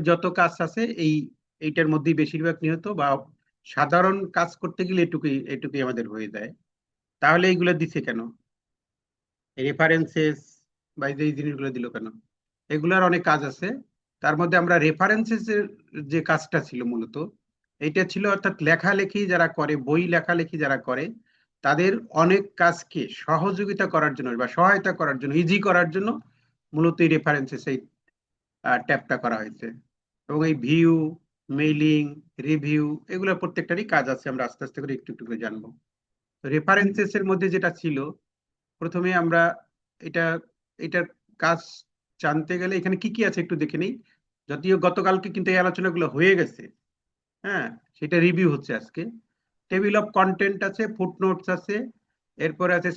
যত কাজ আছে এইটার মধ্যেই বেশিরভাগ নিহত, বা সাধারণ কাজ করতে গেলে এটুকুই আমাদের হয়ে যায়। তাহলে এইগুলো দিছে কেন, রেফারেন্সেস বা এই জিনিসগুলো দিল কেন? এগুলার অনেক কাজ আছে। তার মধ্যে আমরা রেফারেন্সেস এর যে কাজটা ছিল মূলত, এইটা ছিল অর্থাৎ লেখালেখি যারা করে, বই লেখালেখি যারা করে, তাদের অনেক কাজকে সহযোগিতা করার জন্য বা সহায়তা করার জন্য, ইজি করার জন্য মূলত এই রেফারেন্সেস এই ট্যাবটা করা হয়েছে। এবং এই ভিউ, মেইলিং, রিভিউ, এগুলোর প্রত্যেকটারই কাজ আছে, আমরা আস্তে আস্তে করে একটু একটু করে জানবো। রেফারেন্সেস এর মধ্যে যেটা ছিল, প্রথমে আমরা এটা এটার কাজ জানতে গেলে এখানে কি কি আছে একটু দেখে নিই। যদিও গতকালকে কিন্তু এই আলোচনাগুলো হয়ে গেছে, হ্যাঁ, সেটা রিভিউ হচ্ছে আজকে। টেবিল অফ কন্টেন্ট আছে, ফুটনোটস আছে, এরপরে আছে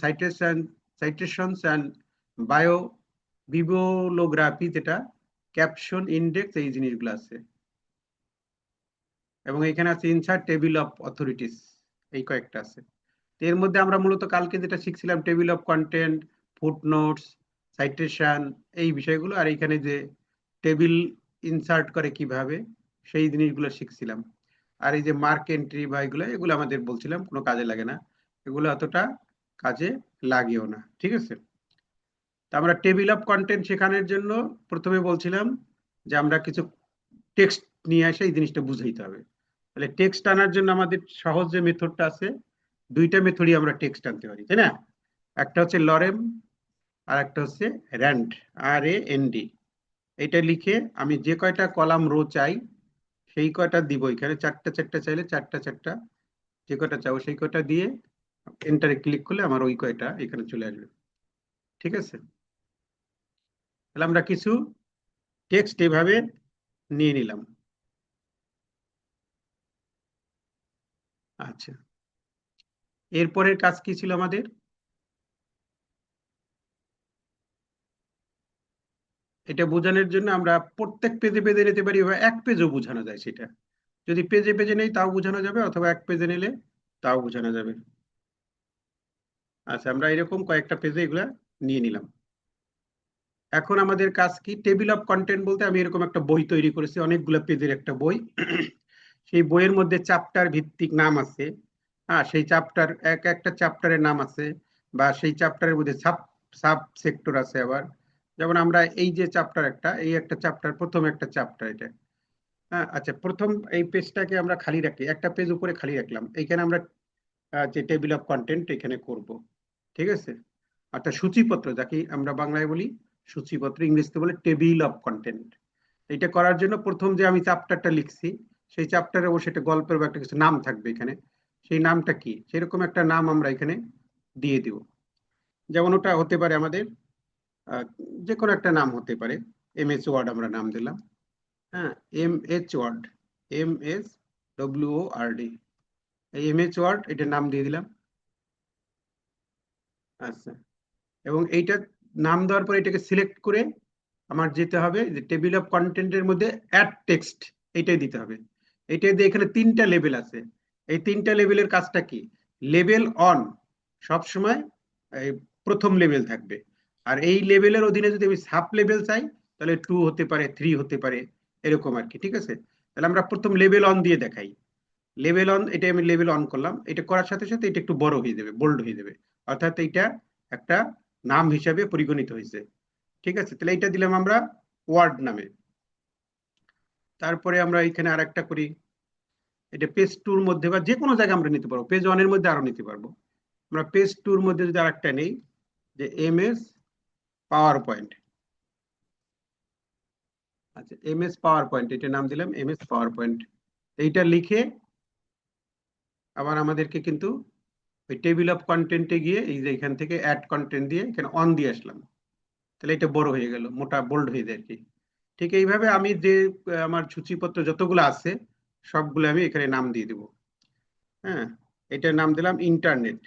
সাইটেশনস অ্যান্ড বায়ো বিবলোগ্রাফি, যেটা ক্যাপশন, ইন্ডেক্স, এই জিনিসগুলো আছে। এবং এখানে আছে ইনসার্ট টেবিল অফ অথরিটিস, এই কয়েকটা আছে। এর মধ্যে আমরা মূলত কালকে যেটা শিখছিলাম, table of content, footnotes, citation, এই বিষয়গুলো, আর এখানে যে টেবিল ইনসার্ট করে কিভাবে, সেই জিনিসগুলো শিখছিলাম। আর এই যে মার্ক এন্ট্রি বা এগুলো আমাদের বলছিলাম কোনো কাজে লাগে না, এগুলো অতটা কাজে লাগেও না, ঠিক আছে। তা আমরা টেবিল অফ কন্টেন্ট শেখানোর জন্য প্রথমে বলছিলাম যে আমরা কিছু টেক্সট নিয়ে এসে এই জিনিসটা বুঝাইতে হবে। তাহলে টেক্সট আনার জন্য আমাদের সহজ যে মেথডটা আছে, দুইটা মেথডই আমরা টেক্সট আনতে পারি, তাই না? একটা হচ্ছে লরেম, আর একটা হচ্ছে র্যান্ড, RAND। এটা লিখে আমি যে কয়টা কলাম রো চাই সেই কয়টা দিব, এখানে চারটা চারটা চাইলে চারটা চারটা, যে কয়টা চাও সেই কয়টা দিয়ে এন্টারে ক্লিক করলে আমার ওই কয়টা এখানে চলে আসবে, ঠিক আছে। তাহলে আমরা কিছু টেক্সট এভাবে নিয়ে নিলাম। আচ্ছা, এরপরের কাজ কি ছিল আমাদের? এটা বোঝানোর জন্য আমরা প্রত্যেক পেজে পেজে নিতে পারি, বা এক পেজও বোঝানো যায় সেটা। যদি পেজে পেজে নেই তাও বোঝানো যাবে, অথবা এক পেজে নিলে তাও বোঝানো যাবে। আচ্ছা, আমরা এরকম কয়েকটা পেজে এগুলা নিয়ে নিলাম। এখন আমাদের কাজ কি? টেবিল অফ কন্টেন্ট বলতে আমি এরকম একটা বই তৈরি করেছি, অনেকগুলো পেজের একটা বই। সেই বইয়ের মধ্যে চ্যাপ্টার ভিত্তিক নাম আছে, হ্যাঁ, সেই চ্যাপ্টার একটা চ্যাপ্টারের নাম আছে, বা সেই চ্যাপ্টারের মধ্যে সাব সাব সেক্টর আছে আবার। যেমন আমরা এই যে চ্যাপ্টার একটা, এই একটা চ্যাপ্টার, প্রথম একটা চ্যাপ্টার এটা, হ্যাঁ। আচ্ছা, প্রথম এই পেজটাকে আমরা খালি রাখি, একটা পেজ উপরে খালি রাখলাম, এইখানে আমরা যে টেবিল অফ কন্টেন্ট এখানে করব, ঠিক আছে। অর্থাৎ সূচিপত্র, যাকে আমরা বাংলায় বলি সূচিপত্র, ইংরেজিতে বলে টেবিল অফ কন্টেন্ট। এটা করার জন্য প্রথম যে আমি চ্যাপ্টারটা লিখছি, সেই চ্যাপ্টারে অবশ্যই একটা গল্পের বা একটা কিছু নাম থাকবে এখানে। সেই নামটা কি, সেরকম একটা নাম আমরা এখানে দিয়ে দিব। যেমন ওটা হতে পারে আমাদের আহ, যে কোনো একটা নাম হতে পারে। MS ওয়ার্ড আমরা নাম দিলাম, হ্যাঁ, MS ওয়ার্ড, MSWORD, এই MS ওয়ার্ড এটার নাম দিয়ে দিলাম। আচ্ছা, এবং এইটা নাম দেওয়ার পরে এটাকে সিলেক্ট করে আমার যেতে হবে যে টেবিল অফ কন্টেন্টের মধ্যে অ্যাড টেক্সট, এইটাই দিতে হবে। এইটাই দিয়ে এখানে তিনটা লেভেল আছে। এই তিনটা লেভেলের কাজটা কি? লেভেল অন সবসময় এই প্রথম লেভেল থাকবে, আর এই লেভেলের অধীনে যদি আমি সাব লেভেল চাই, তাহলে 2 হতে পারে, 3 হতে পারে, এরকম আর কি, ঠিক আছে। তাহলে আমরা প্রথম লেভেল অন দিয়ে দেখাই। লেভেল অন, এটা আমি লেভেল অন করলাম, এটা করার সাথে সাথে এটা একটু বড় হয়ে যাবে, বোল্ড হয়ে যাবে, অর্থাৎ এটা একটা নাম হিসাবে পরিগণিত হয়েছে, ঠিক আছে। তাহলে এটা দিলাম আমরা ওয়ার্ড নামে। তারপরে আমরা এখানে আর একটা করি, এটা পেজ টুর মধ্যে বা যে কোনো জায়গায় আমরা নিতে পারবো, পেজ ওয়ানের মধ্যে আরো নিতে পারবো। আমরা পেজ টুর মধ্যে যদি আর একটা নেই, যে MS পাওয়ার পয়েন্ট। আচ্ছা, MS পাওয়ার পয়েন্ট, এটা নাম দিলাম MS পাওয়ার পয়েন্ট। এইটা লিখে আবার আমাদেরকে কিন্তু ওই টেবিল অফ কন্টেন্টে গিয়ে এই যে এখান থেকে অ্যাড কন্টেন্ট দিয়ে এখানে অন দিয়ে আসলাম, তাহলে এটা বড় হয়ে গেল, মোটা বোল্ড হয়ে যায় আর কি। ঠিক এইভাবে আমি যে আমার সূচিপত্র যতগুলো আছে সবগুলো আমি এখানে নাম দিয়ে দেব, হ্যাঁ। এটার নাম দিলাম ইন্টারনেট,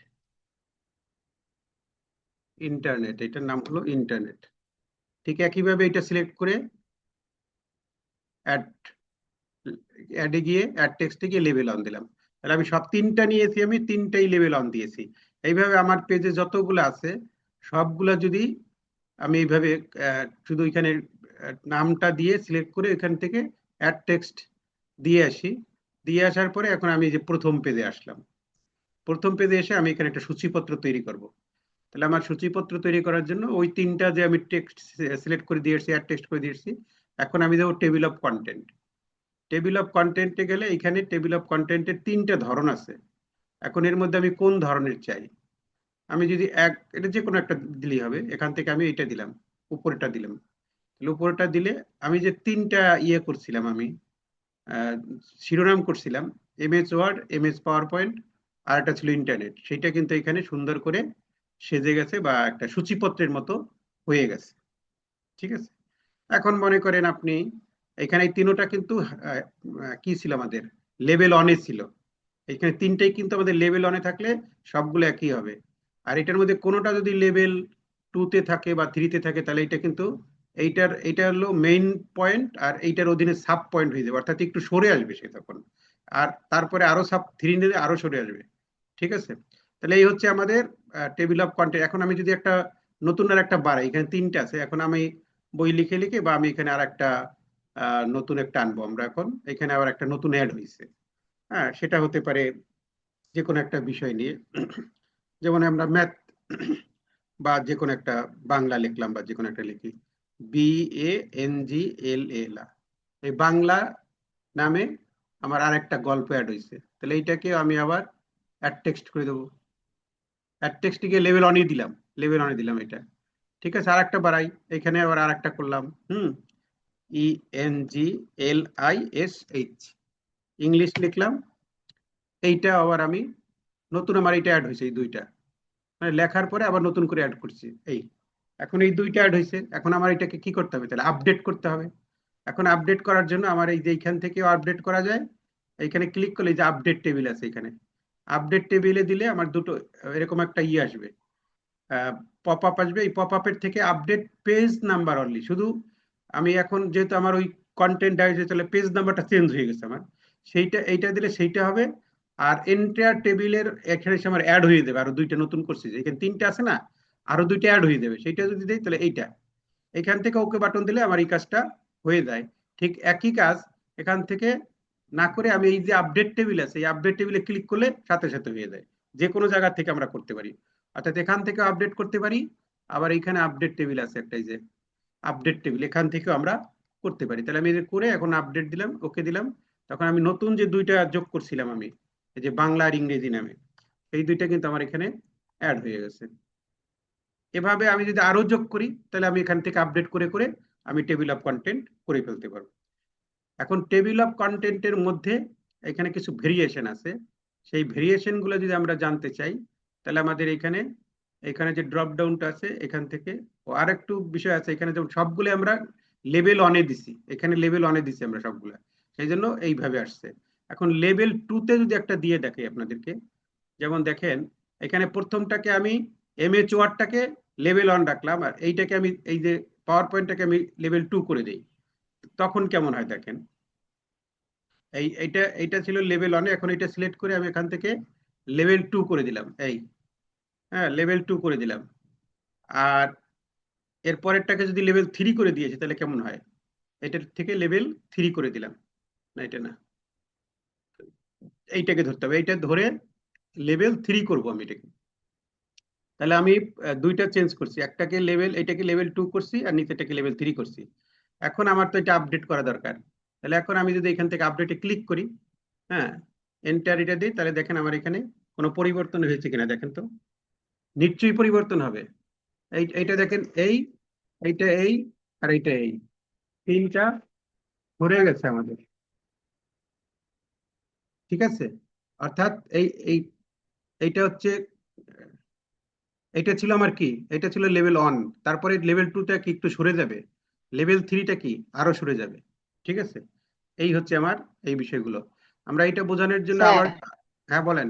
ইন্টারনেট, এটার নাম হলো ইন্টারনেট। ঠিক একইভাবে এটা সিলেক্ট করে অ্যাড, অ্যাডে গিয়ে অ্যাড টেক্সটে গিয়ে লেভেল অন দিলাম। তাহলে আমি সব তিনটা নিয়েছি, আমি তিনটাই লেভেল অন দিয়েছি। এইভাবে আমার পেজে যতগুলো আছে সবগুলা যদি আমি এইভাবে শুধু এখানে নামটা দিয়ে সিলেক্ট করে এখান থেকে অ্যাড টেক্সট দিয়ে আসি, দিয়ে আসার পরে এখন আমি যে প্রথম পেজে আসলাম, প্রথম পেজে এসে আমি এখানে একটা সূচিপত্র তৈরি করব। তাহলে আমার সূচিপত্র তৈরি করার জন্য ওই তিনটা যে আমি টেক্সট সিলেক্ট করে দিয়েছি, অ্যাড টেক্সট করে দিয়েছি, এখন আমি দেবো table of content. Table of কন্টেন্টে গেলে এখানে টেবিল অফ কন্টেন্টের তিনটা ধরন আছে। এখন এর মধ্যে আমি কোন ধরনের চাই, আমি যদি এটা যে কোনো একটা দিলেই হবে, এখান থেকে আমি এটা দিলাম, উপরেটা দিলাম। তাহলে উপরেটা দিলে আমি যে তিনটা ইয়ে করছিলাম, আমি শিরোনাম করছিলাম, MS Word, MS PowerPoint, আর একটা ছিল ইন্টারনেট, সেটা কিন্তু এখানে সুন্দর করে সেজে গেছে বা একটা সূচিপত্রের মতো হয়ে গেছে। ঠিক আছে, এখন মনে করেন আপনি এখানে তিনোটা কিন্তু কি ছিল আমাদের, লেভেল অনে ছিল। এখানে তিনটাই কিন্তু আমাদের লেভেল অনে থাকলে সবগুলো একই হবে। আর এটার মধ্যে কোনোটা যদি লেভেল টুতে থাকে বা থ্রিতে থাকে, তাহলে এটা কিন্তু এইটা হলো মেইন পয়েন্ট, আর এইটার অধীনে সাব পয়েন্ট হয়ে যাবে, অর্থাৎ একটু সরে আসবে সে তখন। আর তারপরে আরো সাব থ্রি নিলে আরো সরে আসবে। ঠিক আছে, তাহলে এই হচ্ছে আমাদের টেবিল অফ কন্টেন্ট। এখন আমি যদি একটা নতুন আর একটা বাড়াই, এখানে তিনটা আছে, এখন আমি বই লিখে লিখে বা আমি এখানে আর একটা নতুন একটা আনবো আমরা, এখন এখানে আবার একটা নতুন অ্যাড হয়েছে। হ্যাঁ, সেটা হতে পারে যে কোনো একটা বিষয় নিয়ে, যেমন আমরা ম্যাথ বা যে কোনো একটা বাংলা লিখলাম, বা যে কোনো একটা লিখি, BANGLA, এই বাংলা নামে আমার আর একটা গল্প অ্যাড হয়েছে, তাহলে এইটাকে আমি আবার অ্যাড টেক্সট করে দেবো। অ্যাড টেক্সটকে লেভেল অনই দিলাম, লেভেল অনে দিলাম এটা। ঠিক আছে, আর একটা বাড়াই, এখানে আবার আর একটা করলাম, ENGLISH, ইংলিশ লিখলাম। এইটা আবার আমি নতুন, আমার এটা অ্যাড হয়েছে এই দুইটা, মানে লেখার পরে আবার নতুন করে অ্যাড করছি এই। এখন এই দুইটা অ্যাড হয়েছে, এখন আমার এটাকে কি করতে হবে, তাহলে আপডেট করতে হবে। এখন আপডেট করার জন্য আমার এই যে এইখান থেকেও আপডেট করা যায়, এইখানে ক্লিক করলে এই যে আপডেট টেবিল আছে, এখানে আপডেট টেবিলে দিলে আমার দুটো এরকম একটা আসবে, পপ আপ আসবে। এই পপ আপের থেকে আপডেট পেজ নাম্বার অনলি, শুধু আমি এখন যেহেতু আমার ওই কন্টেন্ট হয়েছে, তাহলে পেজ নাম্বারটা চেঞ্জ হয়ে গেছে আমার, সেইটা এইটা দিলে সেইটা হবে। আর এন্টায়ার টেবিলের এখানে এসে আমার অ্যাড হয়ে যাবে, আরো দুইটা নতুন করছি, যে এখানে তিনটা আছে না, আরো দুইটা অ্যাড হয়ে যাবে, সেইটা যদি দেই তাহলে এইটা, এখান থেকে ওকে বাটন দিলে আমার এই কাজটা হয়ে যায়। ঠিক একই কাজ এখান থেকে না করে আমি এই যে আপডেট টেবিল আছে, এই আপডেট টেবিলে ক্লিক করলে সাথে সাথে হয়ে যায়, যে কোনো জায়গা থেকে আমরা করতে পারি, অর্থাৎ এখান থেকে আপডেট করতে পারি। আবার এখানে আপডেট টেবিল আছে একটা, এই যে আপডেট টেবিল, এখান থেকেও আমরা করতে পারি। তাহলে আমি করে এখন আপডেট দিলাম, ওকে দিলাম, তখন আমি নতুন যে দুইটা যোগ করছিলাম আমি, এই যে বাংলা আর ইংরেজি নামে, এই দুইটা কিন্তু আমার এখানে অ্যাড হয়ে গেছে। এভাবে আমি যদি আরো যোগ করি, তাহলে আমি এখান থেকে আপডেট করে করে আমি টেবিল অফ কন্টেন্ট করে ফেলতে পারবো। এখন টেবিল অফ কন্টেন্টের মধ্যে এখানে কিছু ভেরিয়েশন আছে, সেই ভেরিয়েশন গুলো যদি আমরা জানতে চাই, তাহলে আমাদের এখানে এখানে যে ড্রপ ডাউনটা আছে, এখান থেকে আর একটু বিষয় আছে, এখানে যেমন সবগুলো আমরা লেভেল অনে দিছি, এখানে লেভেল অনে দিছি আমরা সবগুলা, সেই জন্য এইভাবে আসছে। এখন লেভেল টুতে যদি একটা দিয়ে দেখাই আপনাদেরকে, যেমন দেখেন এখানে প্রথমটাকে আমি এমএচ ওয়ার্ডটাকে লেভেল অন রাখলাম, আর এইটাকে আমি এই যে পাওয়ার পয়েন্টটাকে আমি লেভেল টু করে দিই, তখন কেমন হয় দেখেন। এইটা ছিল লেভেল ওয়ানে, এখন এটা সিলেক্ট করে আমি এখান থেকে লেভেল টু করে দিলাম, এই, হ্যাঁ লেভেল টু করে দিলাম। আর এর পরেরটাকে যদি লেভেল থ্রি করে দিয়েছি, তাহলে কেমন হয়, এটার থেকে লেভেল থ্রি করে দিলাম, না এটা না, এইটাকে ধরতে হবে, এইটা ধরে লেভেল থ্রি করবো আমি এটাকে। তাহলে আমি দুইটা চেঞ্জ করছি, একটাকে লেভেল, এটাকে লেভেল টু করছি, আর নিচেটাকে লেভেল থ্রি করছি। এখন আমার তো এটা আপডেট করা দরকার, তাহলে এখন আমি যদি এখান থেকে আপডেটে ক্লিক করি, হ্যাঁ, এন্টার এটা দিই, তাহলে দেখেন আমার এখানে কোনো পরিবর্তন হয়েছে কিনা দেখেন তো, নিশ্চয়ই পরিবর্তন হবে। এইটা দেখেন, এইটা এই, আর এইটা এই, তিনটা ধরে গেছে আমাদের। ঠিক আছে, অর্থাৎ এই এইটা হচ্ছে, এটা ছিল আমার কি, এটা ছিল লেভেল ওয়ান, তারপরে লেভেল টুটা কি একটু সরে যাবে, লেভেল থ্রিটা কি আরো সরে যাবে। ঠিক আছে, এই হচ্ছে আমার এই বিষয়গুলো। আমরা এটা বোঝানোর জন্য স্যার আবার, হ্যাঁ বলেন।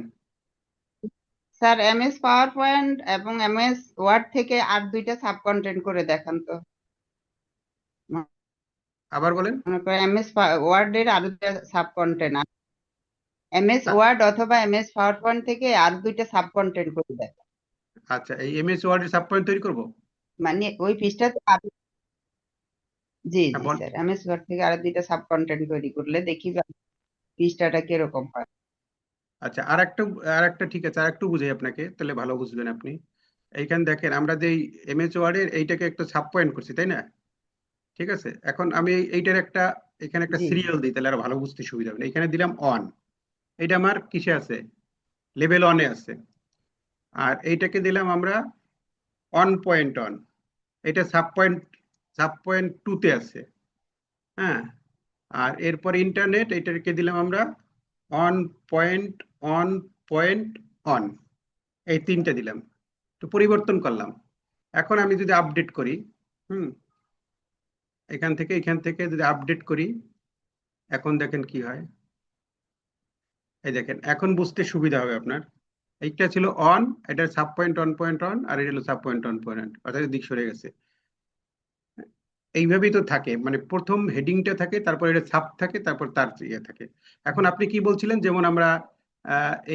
স্যার এমএস পাওয়ার পয়েন্ট এবং এমএস ওয়ার্ড থেকে আর দুইটা সাব কন্টেন্ট করে দেখান তো। আবার বলেন। মনে করেন এমএস ওয়ার্ড এর আরো দুইটা সাব কন্টেন্ট, এমএস ওয়ার্ড অথবা এমএস পাওয়ার পয়েন্ট থেকে আর দুইটা সাব কন্টেন্ট করে দেখান। আচ্ছা, এই এমএস ওয়ার্ডের সাব পয়েন্ট তৈরি করব। মানে ওই পৃষ্ঠাতে জি হ্যাঁ, জি স্যার, এমএস ওয়ার্ড থেকে আরো 2টা সাব কন্টেন্ট তৈরি করলে দেখি পৃষ্ঠাটা কিরকম হয়। আচ্ছা, আর একটা ঠিক আছে, আর একটু বুঝাই আপনাকে, তাহলে ভালো বুঝবেন আপনি। এইখানে দেখেন আমরা যে এমএস ওয়ার্ডের এইটাকে একটা সাব পয়েন্ট করছি, তাই না? ঠিক আছে, এখন আমি এইটার এখানে একটা জি জি সিরিয়াল দিই, তাহলে আরো ভালো বুঝতে সুবিধা হবে। এখানে দিলাম অন, এটা আমার কিসে আছে, লেভেল অনে আছে। আর এইটাকে দিলাম আমরা অন পয়েন্ট অন, এটা সাব পয়েন্ট টুতে আছে। হ্যাঁ, আর এরপর ইন্টারনেট, এটাকে দিলাম আমরা on point on point on, এই তিনটা দিলাম, তো পরিবর্তন করলাম। এখন আমি যদি আপডেট করি, হুম, এখান থেকে যদি আপডেট করি, এখন দেখেন কি হয়। এই দেখেন, এখন বুঝতে সুবিধা হবে আপনার। এইটা ছিল অন, এটা sub point on point on, আর এটা হলো সাব পয়েন্ট অন পয়েন্ট, অর্থাৎ দিক সরে গেছে। এইভাবেই তো থাকে, মানে প্রথম হেডিংটা থাকে, তারপর এটা সাব থাকে, তারপর তার ইয়ে থাকে। এখন আপনি কি বলছিলেন, যেমন আমরা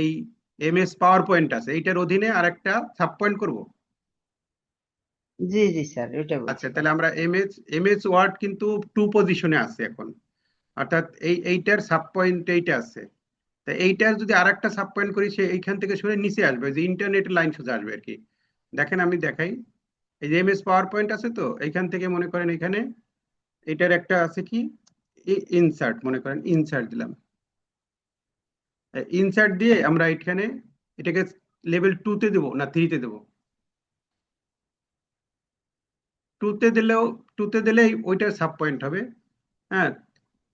এই এমএস পাওয়ার পয়েন্ট আছে, এইটার অধীনে আরেকটা সাব পয়েন্ট করবো। জি জি স্যার, ওইটা আচ্ছা, বলছিলাম। তাহলে আমরা এমএস ওয়ার্ড কিন্তু টু পজিশনে আছে এখন, অর্থাৎ এইটার সাব পয়েন্ট এইটা আছে। তা এইটার যদি আরেকটা সাব পয়েন্ট করি, সে এইখান থেকে সরে নিচে আসবে, যে ইন্টারনেট লাইন সোজা আসবে আর কি। দেখেন আমি দেখাই, এই যে এমএস পাওয়ার পয়েন্ট আছে, তো এইখান থেকে মনে করেন এখানে এটার একটা আছে কি, ইনসার্ট, মনে করেন ইনসার্ট দিলাম। ইনসার্ট দিয়ে আমরা এখানে এটাকে লেভেল টুতে দেবো না থ্রিতে দেবো। টুতে দিলেও, টুতে দিলেই ওইটার সাব পয়েন্ট হবে। হ্যাঁ,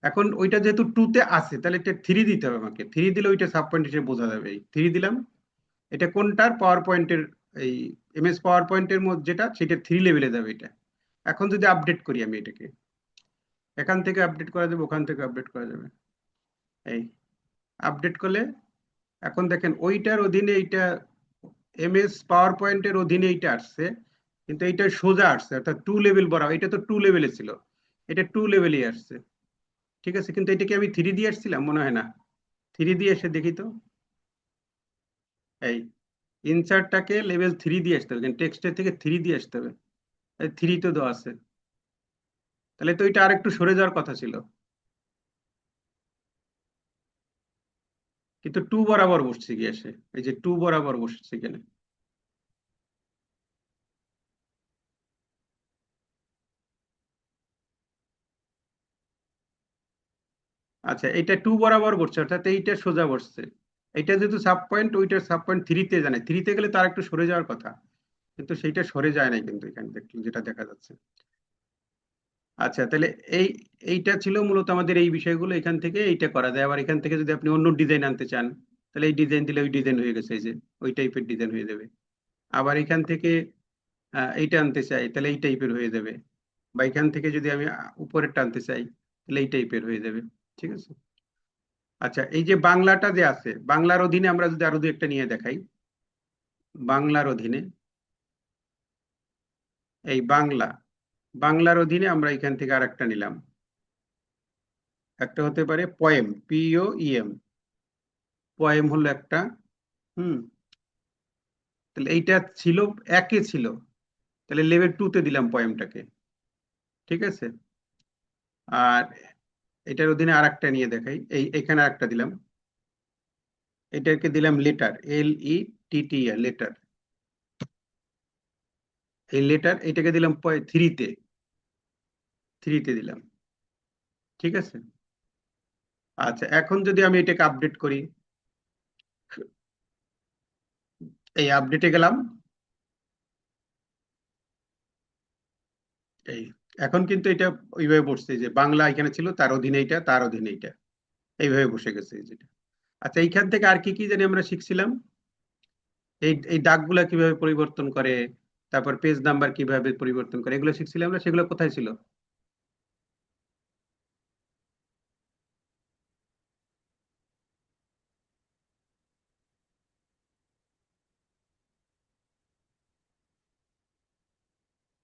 এখন ওইটা যেহেতু টুতে আছে, তাহলে এটা থ্রি দিতে হবে আমাকে, থ্রি দিলে ওইটা সাব পয়েন্ট হিসেবে বোঝা যাবে। এই থ্রি দিলাম, এটা কোনটার, পাওয়ার পয়েন্টের, এই এমএস পাওয়ার পয়েন্টের মধ্যে যেটা, সেটা থ্রি লেভেলে যাবে এটা। এখন যদি আপডেট করি আমি এটাকে, এখান থেকে আপডেট করা যাবে, ওখান থেকে আপডেট করা যাবে। এই আপডেট করলে এখন দেখেন ওইটার অধীনে এইটা, এমএস পাওয়ার পয়েন্টের অধীনে এইটা আসছে, কিন্তু এইটা সোজা আসছে, অর্থাৎ টু লেভেল বরাবর। এটা তো টু লেভেলে ছিল, এটা টু লেভেলেই আসছে। ঠিক আছে, কিন্তু এটাকে আমি থ্রি দিয়ে আসছিলাম মনে হয় না। থ্রি দিয়ে এসে দেখি তো, এই ইনসার্টটাকে লেভেল থ্রি দিয়ে আসতে হবে, টেক্সটের থেকে থ্রি দিয়ে আসতে হবে। থ্রি তো দেওয়া আছে, তাহলে তো এটা আরেকটু সরে যাওয়ার কথা ছিল, কিন্তু টু বরাবর বসছে গিয়ে এসে, এই যে টু বরাবর বসছে এখানে। আচ্ছা, এটা টু বরাবর বসছে, অর্থাৎ এইটা সোজা বসছে। এটা যেহেতু সাব পয়েন্ট, ওইটার সাব পয়েন্ট থ্রিতে জানে, থ্রিতে গেলে তার একটু সরে যাওয়ার কথা, কিন্তু সেইটা সরে যায় নাই কিন্তু এখানে যেটা দেখা যাচ্ছে। আচ্ছা, তাহলে এই এইটা ছিল মূলত আমাদের এই বিষয়গুলো। এখান থেকে এইটা করা যায়। আবার এখান থেকে যদি আপনি অন্য ডিজাইন আনতে চান, তাহলে এই ডিজাইন দিলে ওই ডিজাইন হয়ে গেছে, এই যে ওই টাইপের ডিজাইন হয়ে যাবে। আবার এখান থেকে এইটা আনতে চাই, তাহলে এই টাইপের হয়ে যাবে। বা এখান থেকে যদি আমি উপরেরটা আনতে চাই, তাহলে এই টাইপের হয়ে যাবে। ঠিক আছে। আচ্ছা, এই যে বাংলাটা যে আছে, বাংলার অধীনে আমরা যদি আরো দু একটা নিয়ে দেখাই। বাংলার অধীনে, এই বাংলার অধীনে আমরা এখান থেকে আর একটা নিলাম। একটা হতে পারে পয়েম, POEM, পয়েম হলো একটা। হুম, তাহলে এইটা ছিল একে ছিল, তাহলে লেভেল টুতে দিলাম পয়েমটাকে। ঠিক আছে। আর এটার অধীনে আর একটা নিয়ে দেখাই, এখানে আরেকটা দিলাম, এটাকে দিলাম লেটার, LETTR, লেটার। এই লেটার, এটাকে দিলাম থ্রিতে, থ্রিতে দিলাম। ঠিক আছে। আচ্ছা, এখন যদি আমি এটাকে আপডেট করি, এই আপডেটে গেলাম, এই এখন কিন্তু এটা ওইভাবে বসছে, যে বাংলা এখানে ছিল, তার অধীনে এইটা, তার অধীনে এইটা, এইভাবে বসে গেছে যেটা। আচ্ছা, এইখান থেকে আর কি কি জানি আমরা শিখছিলাম, এই এই দাগগুলা কিভাবে পরিবর্তন করে, তারপর পেজ নাম্বার কিভাবে পরিবর্তন করে, এগুলো শিখছিলাম না, সেগুলো কোথায় ছিল?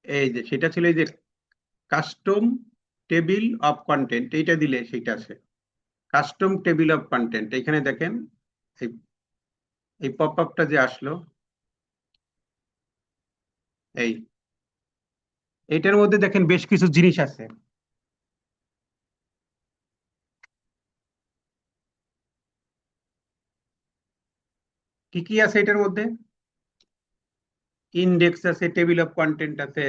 এই যে সেটা ছিল, এই যে কাস্টম টেবিল অফ কন্টেন্ট, এইটা দিলে সেইটা আছে, কাস্টম টেবিল অফ কন্টেন্ট। এখানে দেখেন, এই এই পপ আপটা যে আসলো, এই এইটার মধ্যে দেখেন বেশ কিছু জিনিস আছে। কি কি আছে এটার মধ্যে? ইন্ডেক্স আছে, টেবিল অফ কন্টেন্ট আছে,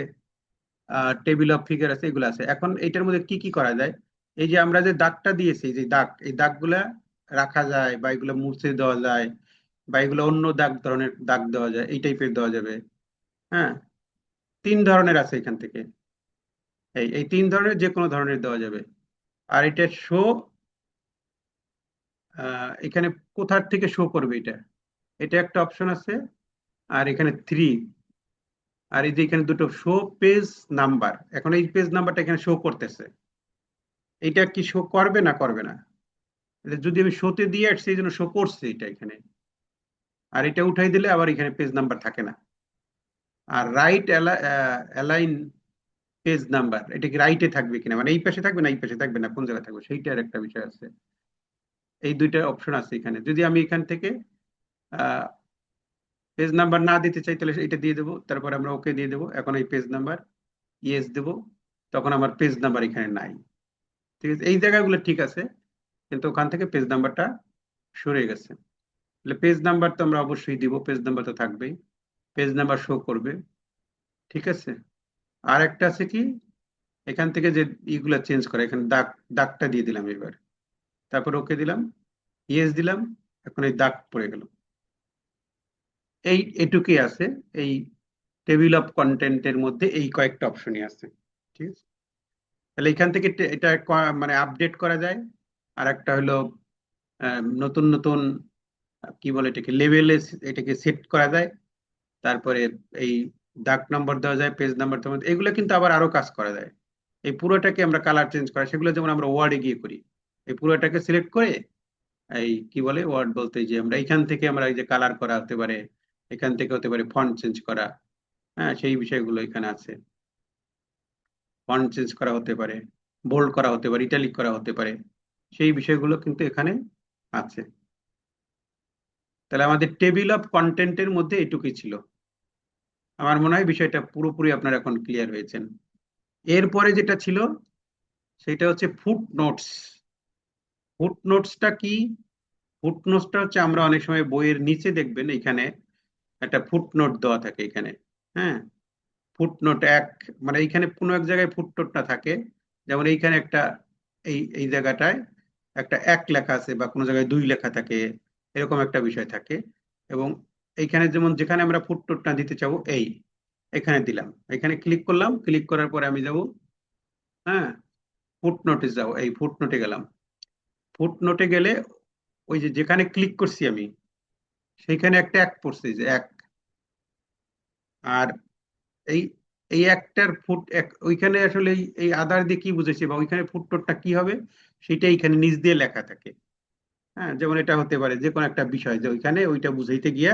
টেবিল অফ ফিগার আছে, এগুলো আছে। এখন এটার মধ্যে কি কি করা যায়? এই যে আমরা যে দাগটা দিয়েছি, যে দাগ, এই দাগগুলা রাখা যায়, বা এগুলো মুছে দেওয়া যায়, বা এগুলো অন্য দাগ ধরনের দাগ দেওয়া যায়, এই টাইপের দেওয়া যাবে। হ্যাঁ, 3 ধরনের আছে এখান থেকে। এই 3 ধরনের যে কোনো ধরনের দেওয়া যাবে। আর এটা শো, এখানে কোথার থেকে শো করবে এটা, এটা একটা অপশন আছে। আর এখানে 3, আর এই যে এখানে দুটো শো পেজ নাম্বার, এখন এই পেজ নাম্বারটা এখানে শো করতেছে, এটা কি শো করবে না করবে না? এটা যদি আমি শোতে দিয়ে আসছি, এই জন্য শো করছে এটা এখানে। আর এটা উঠাই দিলে আবার এখানে পেজ নাম্বার থাকে না। আর রাইট অ্যালাইন পেজ নাম্বার, এটা কি রাইটে থাকবে কিনা, মানে এই পাশে থাকবে না এই পাশে থাকবে না, কোন জায়গায় থাকবে, সেইটার একটা বিষয় আছে। এই দুইটা অপশন আছে এখানে। যদি আমি এখান থেকে পেজ নাম্বার না দিতে চাই, তাহলে এটা দিয়ে দেবো, তারপর আমরা ওকে দিয়ে দেবো। এখন এই পেজ নাম্বার ইয়েস দেবো, তখন আমার পেজ নাম্বার এখানে নাই। ঠিক আছে, এই জায়গাগুলো ঠিক আছে, কিন্তু ওখান থেকে পেজ নাম্বারটা সরে গেছে। তাহলে পেজ নাম্বার তো আমরা অবশ্যই দিব, পেজ নাম্বার তো থাকবেই, পেজ নাম্বার শো করবে। ঠিক আছে, আর একটা আছে কি, এখান থেকে যে ইগুলা চেঞ্জ করা, এখানে দাগটা দিয়ে দিলাম এবার, তারপর ওকে দিলাম, ইয়েস দিলাম, এখন এই দাগ পড়ে গেল। এটুকুই আছে এই টেবিল অফ কন্টেন্টের মধ্যে, এই কয়েকটা অপশনই আছে। ঠিক আছে, তাহলে এখান থেকে এটা মানে আপডেট করা যায়। আর একটা হলো নতুন নতুন কি বলে এটাকে, লেভেলে এটাকে সেট করা যায়। তারপরে এই দাগ নম্বর দেওয়া যায়, পেজ নাম্বার দেওয়া যায়, এগুলো কিন্তু আবার আরো কাজ করা যায়। এই পুরোটাকে আমরা কালার চেঞ্জ করা, সেগুলো যেমন আমরা ওয়ার্ডে গিয়ে করি। এই পুরোটাকে সিলেক্ট করে, এই কি বলে ওয়ার্ড বলতে, যে আমরা এখান থেকে আমরা এই যে কালার করা হতে পারে, এখান থেকে হতে পারে ফন্ট চেঞ্জ করা। হ্যাঁ, সেই বিষয়গুলো এখানে আছে। ফন্ট চেঞ্জ করা হতে পারে, বোল্ড করা হতে পারে, ইটালিক করা হতে পারে, সেই বিষয়গুলো কিন্তু এখানে আছে। তাহলে আমাদের টেবিল অফ কন্টেন্টের মধ্যে এটুকুই ছিল। আমার মনে হয় বিষয়টা পুরোপুরি আপনারা এখন ক্লিয়ার হয়েছেন। এরপরে যেটা ছিল সেটা হচ্ছে ফুট নোটস। ফুট নোটসটা কি? ফুট নোটসটা হচ্ছে, আমরা অনেক সময় বইয়ের নিচে দেখবেন এখানে একটা ফুট নোট দেওয়া থাকে এখানে। হ্যাঁ, ফুটনোট এক, মানে এইখানে কোনো এক জায়গায় ফুটনোটটা থাকে। যেমন এইখানে একটা, এই এই জায়গাটায় একটা 1 লেখা আছে, বা কোনো জায়গায় 2 লেখা থাকে, এরকম একটা বিষয় থাকে। এবং এইখানে যেমন যেখানে আমরা ফুটনোটটা দিতে চাবো, এখানে দিলাম, এখানে ক্লিক করলাম, ক্লিক করার পরে আমি যাব, হ্যাঁ, ফুটনোটে যাও, এই ফুটনোটে গেলাম। ফুটনোটে গেলে ওই যে যেখানে ক্লিক করছি আমি, সেইখানে একটা 1 পড়ছে, যে 1। আর এই এই একটার ওইখানে আসলে এই আদার দিয়ে কি বুঝেছে, বা ওইখানে ফুটনোটটা কি হবে, সেটা এখানে নিচ দিয়ে লেখা থাকে। হ্যাঁ, যেমন এটা হতে পারে যে কোনো একটা বিষয়, যে ওইখানে ওইটা বুঝাইতে গিয়া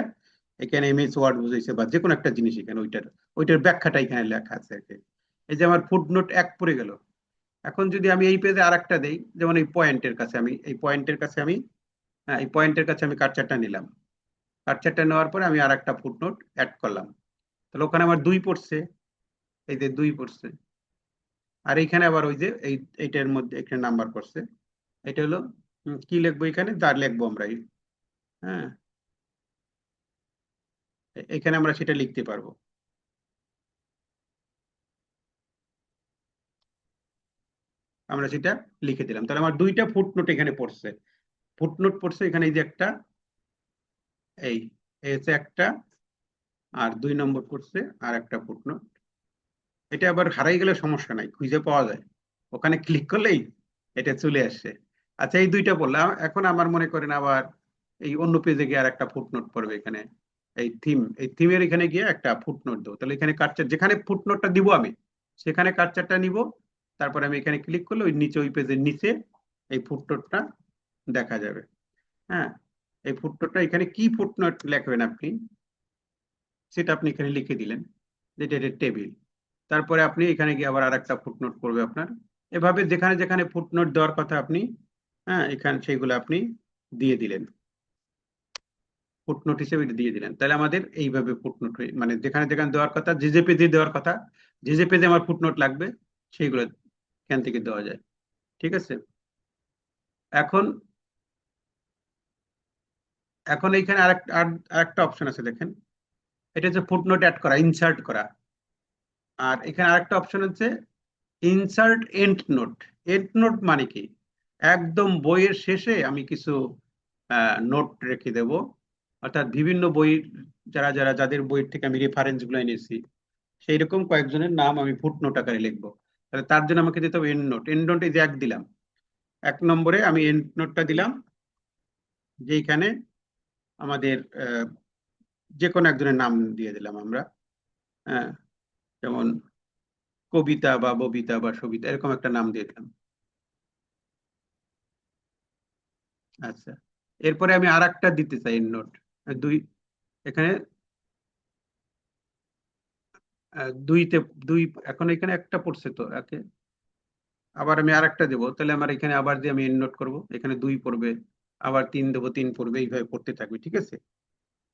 এখানে এমএস ওয়ার্ড বুঝাইছে, বা যে কোনো একটা জিনিস, এখানে ওইটার ওইটার ব্যাখ্যাটা এখানে লেখা আছে আর কি। এই যে আমার ফুটনোট 1 পড়ে গেল। এখন যদি আমি এই পেজে আর একটা দেই, যেমন এই পয়েন্টের কাছে আমি, এই পয়েন্টের কাছে আমি, হ্যাঁ, এই পয়েন্টের কাছে আমি কার্সারটা নিলাম। কার্সারটা নেওয়ার পরে আমি আর একটা ফুটনোট অ্যাড করলাম, তাহলে ওখানে আমার 2 পড়ছে, এই যে 2 পড়ছে। আর এইখানে আবার ওই যে এইটার মধ্যে একটা নাম্বার করছে, এটা হলো কি লিখবো এখানে, তার লিখবো আমরা হ্যাঁ, এখানে আমরা সেটা লিখতে পারবো। আমরা সেটা লিখে দিলাম, তাহলে আমার 2টা ফুটনোট এখানে পড়ছে। ফুটনোট পড়ছে এখানে, এই যে একটা, এই এই হচ্ছে একটা, আর 2 নম্বর পড়ছে আর একটা ফুটনোট। এটা আবার হারাই গেলে সমস্যা নাই, খুঁজে পাওয়া যায়, ওখানে ক্লিক করলেই এটা চলে আসছে। আচ্ছা, এই 2টা পড়লাম, এখন আমার মনে করেন আবার এই অন্য পেজে গিয়ে আর একটা ফুটনোট পড়বে এখানে। এই থিমের এখানে গিয়ে একটা ফুটনোট দেবো, তাহলে এখানে কার্সার, যেখানে ফুটনোটটা দিব আমি, সেখানে কার্সারটা নিব। তারপরে আমি এখানে ক্লিক করলে ওই নিচে, ওই পেজের নিচে এই ফুটনোটটা দেখা যাবে। হ্যাঁ, এই ফুটনোটটা এখানে কি ফুটনোট লিখবেন আপনি, সেটা আপনি এখানে লিখে দিলেন, যেটা এটা টেবিল। তারপরে আপনি এখানে গিয়ে আবার আরেকটা ফুটনোট করবে আপনার। এভাবে যেখানে যেখানে ফুটনোট দেওয়ার কথা আপনি, হ্যাঁ, এখানে সেইগুলো আপনি দিয়ে দিলেন, ফুটনোট হিসেবে এটা দিয়ে দিলেন। তাহলে আমাদের এইভাবে ফুটনোট, মানে যেখানে যেখানে দেওয়ার কথা, যে যে পেজে দেওয়ার কথা, যে যে পেজে আমার ফুটনোট লাগবে, সেইগুলো এখান থেকে দেওয়া যায়। ঠিক আছে, এখন এখন এইখানে আরেকটা অপশন আছে দেখেন, এটা হচ্ছে ফুটনোট অ্যাড করা, ইনসার্ট করা। আর এখানে আরেকটা অপশন হচ্ছে insert endnote. Endnote মানে কি, একদম বইয়ের শেষে আমি কিছু নোট রেখে দেব, অর্থাৎ বিভিন্ন বই, যাদের বইয়ের থেকে আমি রেফারেন্স গুলো এনেছি সেই রকম কয়েকজনের নাম আমি ফুটনোট আকারে লিখবো। তাহলে তার জন্য আমাকে দিতে হবে এন্ড নোট। এন্ড নোট এই যে এক দিলাম, 1 নম্বরে আমি এন্ড নোটটা দিলাম, যেখানে আমাদের যে কোনো একজনের নাম দিয়ে দিলাম আমরা, হ্যাঁ, যেমন কবিতা বা ববিতা বা সবিতা, এরকম একটা নাম দিয়ে দিলাম। আচ্ছা, এরপরে আমি আর একটা দিতে চাই এন্ড নোট, দুই, এখানে দুইতে, দুই, এখন এখানে একটা পড়ছে তো একে, আবার আমি আর একটা দেবো, তাহলে আমার এখানে আবার দিয়ে আমি এন্ড নোট করবো, এখানে 2 পড়বে, আবার 3 দেবো, 3 পড়বে, এইভাবে পড়তে থাকবে, ঠিক আছে,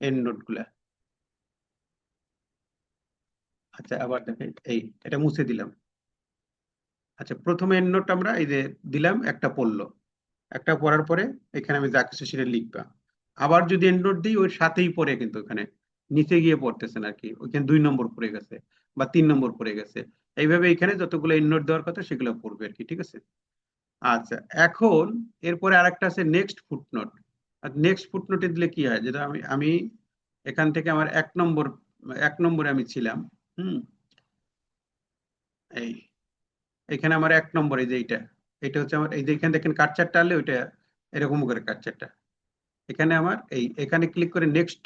এন্ড নোট গুলা। আচ্ছা, আবার দেখেন, এটা মুছে দিলাম। আচ্ছা, প্রথমে এন্ড নোট আমরা এই যে দিলাম, একটা পড়লো, একটা পড়ার পরে এখানে আমি যা কিছু সেটা লিখবা। আবার যদি এন্ড নোট দিই, ওই সাথেই পড়ে, কিন্তু এখানে নিচে গিয়ে পড়তেছেন আর কি, ওইখানে 2 নম্বর পড়ে গেছে বা 3 নম্বর পড়ে গেছে। এইভাবে এখানে যতগুলো এন্ড নোট দেওয়ার কথা সেগুলো পড়বে আর কি, ঠিক আছে। আচ্ছা, এখন এরপরে আরেকটা আছে নেক্সট ফুটনোট। আর নেক্সট ফুটনোটে দিলে কি হয়, যেটা আমি আমি এখান থেকে আমার 1 নম্বরে আমি ছিলাম, হুম, এই এখানে আমার 1 নম্বরে যে এইটা, এটা হচ্ছে আমার, এই যে এখানে দেখেন কাটচার টানলে ওইটা এরকম করে কাটচারটা, এখানে আমার এখানে ক্লিক করে নেক্সট,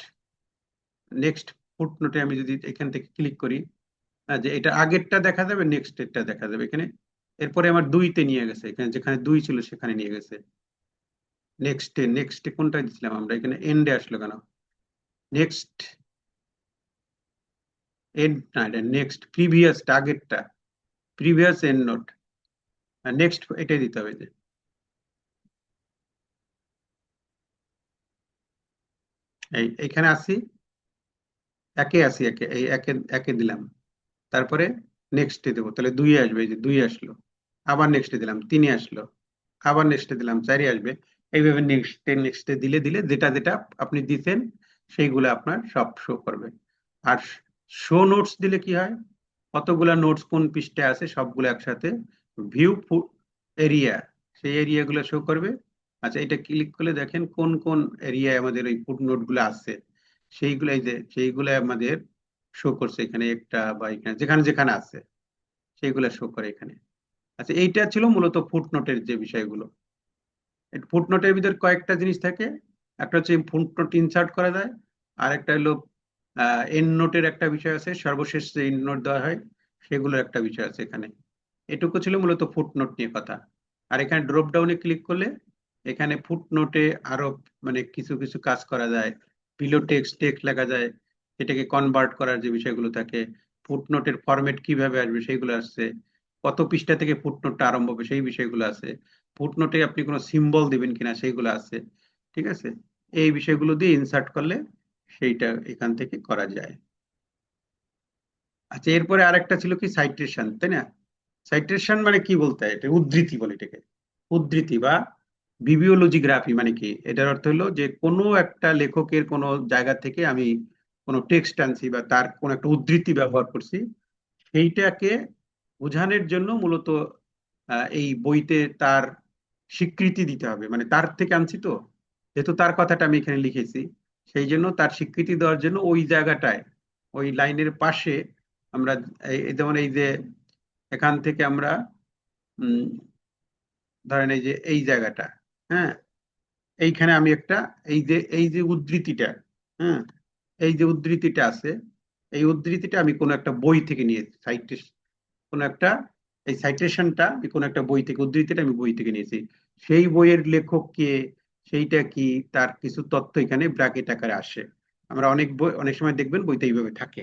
নেক্সট ফুটনোটে আমি যদি এখান থেকে ক্লিক করি, যে এটা আগেরটা দেখা যাবে, নেক্সট এরটা দেখা যাবে এখানে। এরপরে আমার 2-তে নিয়ে গেছে, এখানে যেখানে 2 ছিল সেখানে নিয়ে গেছে। নেক্সটে কোনটা দিছিলাম আমরা, এখানে এন্ডে আসলো কেন, নেক্সট এন্ড না, এটা নেক্সট প্রিভিয়াস, আগেরটা প্রিভিয়াস এন্ড নোট, নেক্সট এটাই দিতে হবে যে, এইখানে আসি, একে আসি, একে একে দিলাম, তারপরে নেক্সটে দেবো, তাহলে 2 আসবে, এই যে 2 আসলো, আবার নেক্সটে দিলাম, 3 আসলো, আবার নেক্সটে দিলাম, 4 আসবে। এইভাবে নেক্সটে দিলে দিলে যেটা যেটা আপনি দিতেন সেইগুলো আপনার সব শো করবে। আর শো নোটস দিলে কি হয়, কতগুলা নোটস কোন পৃষ্ঠায় আছে সবগুলো একসাথে ভিউ এরিয়া, সেই এরিয়াগুলো শো করবে। আচ্ছা, এটা ক্লিক করলে দেখেন কোন কোন এরিয়ায় আমাদের ওই ফুটনোট গুলো আছে, সেইগুলো, এই যে সেইগুলো আমাদের শো করছে এখানে একটা, বা এখানে যেখানে যেখানে আছে সেইগুলো শো করে এখানে। আচ্ছা, এইটা ছিল মূলত ফুটনোটের যে বিষয়গুলো। ফুটনোটের ভিতর কয়েকটা জিনিস থাকে, একটা হচ্ছে ফুটনোট ইনসার্ট করা যায়, আর একটা হলো এন্ড নোটের একটা বিষয় আছে, সর্বশেষ যে এন্ড নোট দেওয়া হয় সেগুলোর একটা বিষয় আছে এখানে। এটুকু ছিল মূলত ফুটনোট নিয়ে কথা। আর এখানে ড্রপ ডাউনে ক্লিক করলে এখানে ফুটনোটে আরো মানে কিছু কিছু কাজ করা যায়, বিলো টেক্সট টেক্সট লেখা যায়, এটাকে কনভার্ট করার যে বিষয়গুলো থাকে, ফুটনোটের ফরম্যাট কিভাবে আসবে সেইগুলো আসছে, কত পৃষ্ঠা থেকে ফুটনোটটা আরম্ভ হবে সেই বিষয়গুলো আছে, ফুটনোটে আপনি কোনো সিম্বল দিবেন কিনা সেইগুলো আছে, ঠিক আছে। এই বিষয়গুলো দিয়ে ইনসার্ট করলে সেইটা এখান থেকে করা যায়। আচ্ছা, এরপরে আরেকটা ছিল কি সাইটেশন, তাই না? সাইটেশন মানে কি বলতে হয়, এটা উদ্ধৃতি বলে এটাকে, উদ্ধৃতি বা বিবিওলজিগ্রাফি মানে কি, এটার অর্থ হলো যে কোনো একটা লেখকের কোনো জায়গা থেকে আমি কোনো টেক্সট আনছি বা তার কোনো একটা উদ্ধৃতি ব্যবহার করছি, সেইটাকে বোঝানোর জন্য মূলত এই বইতে তার স্বীকৃতি দিতে হবে, মানে তার থেকে আনছি তো, যেহেতু তার কথাটা আমি এখানে লিখেছি, সেই জন্য তার স্বীকৃতি দেওয়ার জন্য ওই জায়গাটায়, ওই লাইনের পাশে আমরা যেমন এই যে এখান থেকে আমরা উম ধরেন এই যে এই জায়গাটা, হ্যাঁ, এইখানে আমি একটা, এই যে উদ্ধৃতিটা, হ্যাঁ, এই যে উদ্ধৃতিটা আছে, এই উদ্ধৃতিটা আমি কোনো একটা বই থেকে নিয়েছি, কোনো একটা, এই সাইটেশনটা আমি কোনো একটা বই থেকে, উদ্ধৃতিটা আমি বই থেকে নিয়েছি, সেই বইয়ের লেখক কে, সেইটা কি, তার কিছু তথ্য এখানে ব্র্যাকেট আকারে আসে। আমরা অনেক বই, অনেক সময় দেখবেন বইতে এইভাবে থাকে,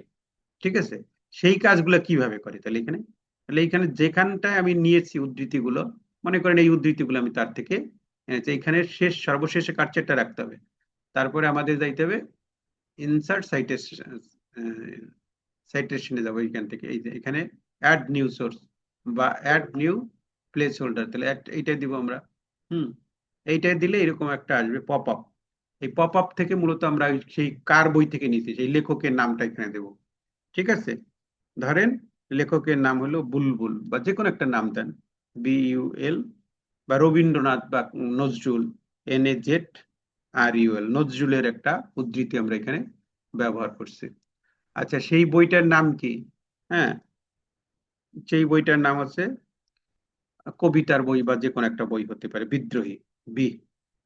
ঠিক আছে। সেই কাজগুলো কিভাবে করে, তাহলে এখানে যেখানটায় আমি নিয়েছি উদ্ধৃতিগুলো, মনে করেন এই উদ্ধৃতিগুলো আমি তার থেকে এনেছি, এখানে সর্বশেষে কাটছেটটা রাখতে হবে, তারপরে আমাদের যাইতে হবে ইনসার্ট সাইটেশন, সাইটেশনে যাবো এখান থেকে, এই যে এখানে অ্যাড নিউ সোর্স বা অ্যাড নিউ প্লেস হোল্ডার, তাহলে এইটাই দিব আমরা, হুম, এইটাই দিলে এরকম একটা আসবে পপ আপ, এই পপ আপ থেকে মূলত আমরা সেই কার বই থেকে নিয়েছি সেই লেখকের নামটা এখানে দেব। ঠিক আছে, ধরেন লেখকের নাম হলো বুলবুল বা যে কোনো একটা নাম দেন, BUL, বা রবীন্দ্রনাথ বা নজরুল, NAZRUL, নজরুলের একটা উদ্ধৃতি আমরা এখানে ব্যবহার করছি। আচ্ছা, সেই বইটার নাম কি? হ্যাঁ, সেই বইটার নাম হচ্ছে কবিতার বই বা যে কোনো একটা বই হতে পারে, বিদ্রোহী, বি,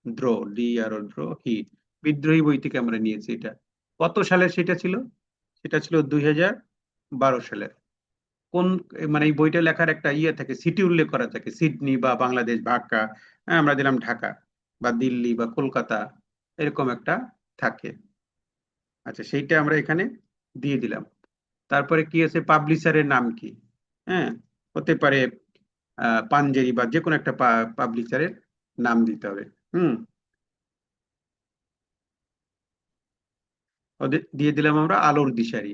দ্রো, DRO, বিদ্রোহী বই থেকে আমরা নিয়েছি এটা। কত সালের সেটা ছিল? সেটা ছিল 2012 সালের। কোন, মানে এই বইটা লেখার একটা ইয়ে থাকে, সিটি উল্লেখ করা থাকে, সিডনি বা বাংলাদেশ, ঢাকা, হ্যাঁ আমরা দিলাম ঢাকা, বা দিল্লি বা কলকাতা, এরকম একটা থাকে। আচ্ছা, সেইটা আমরা এখানে দিয়ে দিলাম। তারপরে কি আছে, পাবলিশারের নাম কি? হ্যাঁ, হতে পারে পাঞ্জেরি বা যে কোনো একটা পাবলিশারের নাম দিতে হবে। হুম, ওদের দিয়ে দিলাম আমরা আলোর দিশারি।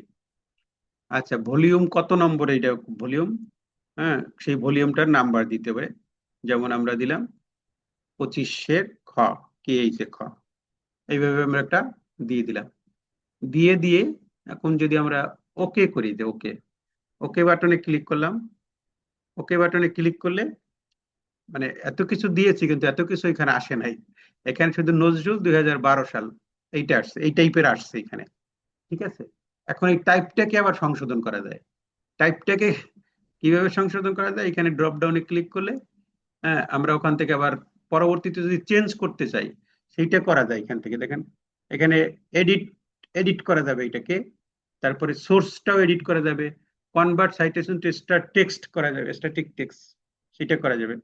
আচ্ছা, ভলিউম কত নম্বর এটা ভলিউম? হ্যাঁ, সেই ভলিউমটার নাম্বার দিতে হবে। যেমন আমরা দিলাম 25 খ, KH-খ, এইভাবে আমরা একটা দিয়ে দিলাম। দিয়ে দিয়ে এখন যদি আমরা ওকে করি, যে ওকে, ওকে বাটনে ক্লিক করলাম। ওকে বাটনে ক্লিক করলে মানে এত কিছু দিয়েছি কিন্তু এত কিছু এখানে আসে নাই। এখানে শুধু নজরুল 2012 সাল এইটা আসছে, এই টাইপের আসছে এখানে। ঠিক আছে, এখন এই টাইপটাকে আবার সংশোধন করা যায়। টাইপটাকে কিভাবে সংশোধন করা যায়? এখানে ড্রপ ডাউনে ক্লিক করলে হ্যাঁ আমরা ওখান থেকে আবার পরবর্তীতে যদি চেঞ্জ করতে চাই সেইটা করা যায়। এখান থেকে দেখেন, এখানে এডিট, এডিট করা যাবে এটাকে। তারপরে সোর্সটাও এডিট করা যাবে, কনভার্ট সাইটেশন টু টেক্সট করা যাবে, স্ট্যাটিক টেক্সট, সেটা করা যাবে,